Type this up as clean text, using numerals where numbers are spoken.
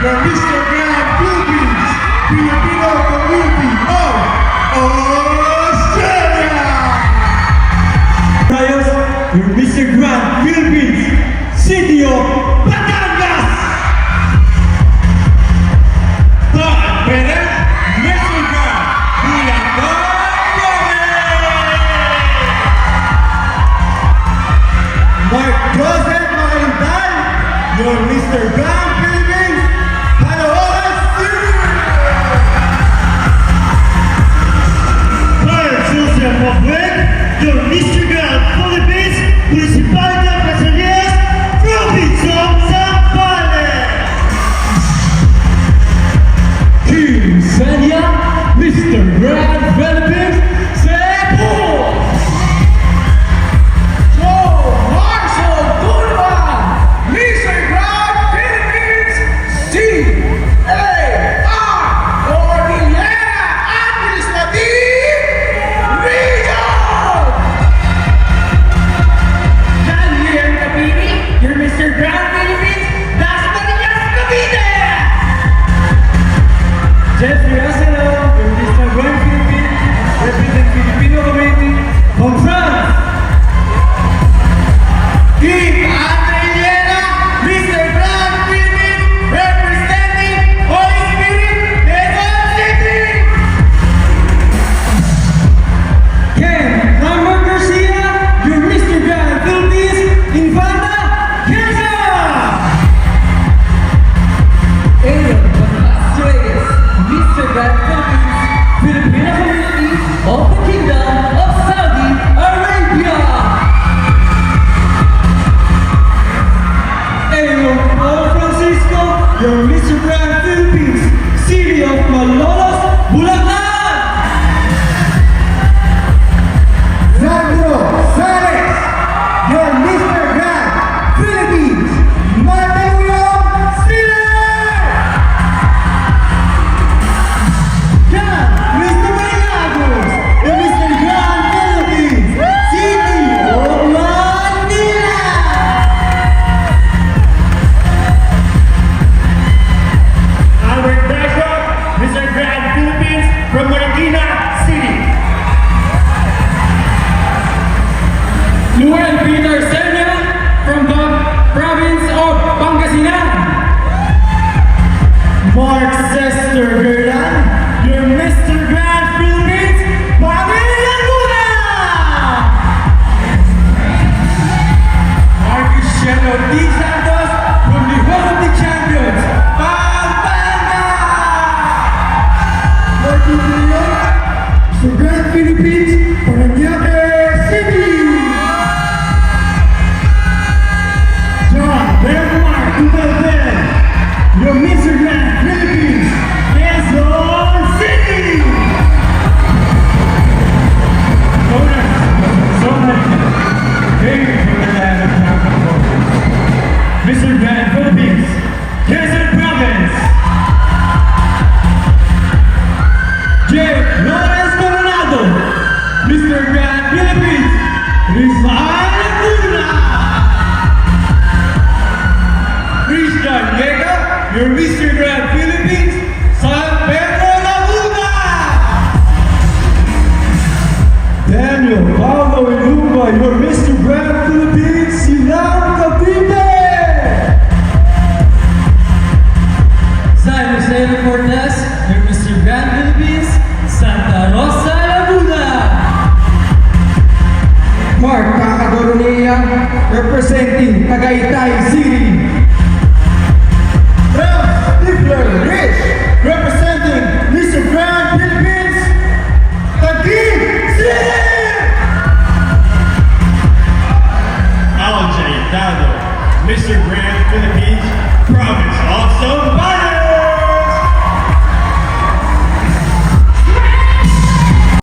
the Mr. Grand Philippines, Filipino Community of Australia. Rayos, your Mr. Grand Philippines, City of Batangas. Todd Perez, Mr. Grand Bulacan. Mark Joseph Macalintal, your Mr. Grand Philippines, Caloocan City. Carl Joseph Mabuen, your Mr. Grand Philippines, Municipality of Casalias, Province of Zambales. Kim Sanya, Mr. Grand Philippines, Cebu. Joe Marshall Tulman, Mr. Grand Philippines, C.A.R. Cordillera Administrative Region. Daniel Capini, your Mr. Grand Philippines, Dasmariñas, Cavite! Jeffrey Acero, your Mr. Grand Philippines, represent Filipino community from France. Kim Andrellena, Mr. Grand Philippines, representing Holy Spirit, Quezon City. Ken Hammer Garcia, your Mr. Grand Philippines, Infanta, Quezon. Aaron Velasquez, Mr. Grand Philippines, Filipino community of the Kingdom of Saudi Arabia! Aaron Paul Francisco, your Mr. Grand Philippines, City of Malolos, Bulacan. Sandro Sares, your Mr. Grand Philippines, Mandaluyong City. Jan Christopher Lagos, your Mr. Grand Philippines, City of Manila. Albert Dasho, Mr. Grand Philippines, from Marikina City. Luan Peter Senya, from the province of Pangasinan. Mark Sester Gerdan, your Mr. Grand Philippines, Pamela Luna! Marcus Sheno D. Santos, from the Hall of the Champions, Pampanga! Martin Leon, Mr. Grand Philippines, Parañaque City. John Bernard Duterte, your Mr. Grand Philippines, Quezon City! Owners, David from the land of Tampico. Mr. Grand Philippines, Quezon Province. J. Lawrence Coronado, Mr. Grand Philippines, Rizal Laguna. Christian Vega, your Mr. Grand Philippines, San Pedro Laguna. Daniel Paulo Ilumba, your Mr. Grand Philippines, Silang Cavite. Simon Seno Cortez, your Mr. Grand Philippines, Santa Rosa, Laguna. Mark Cacadoronea, representing Tagaytay City.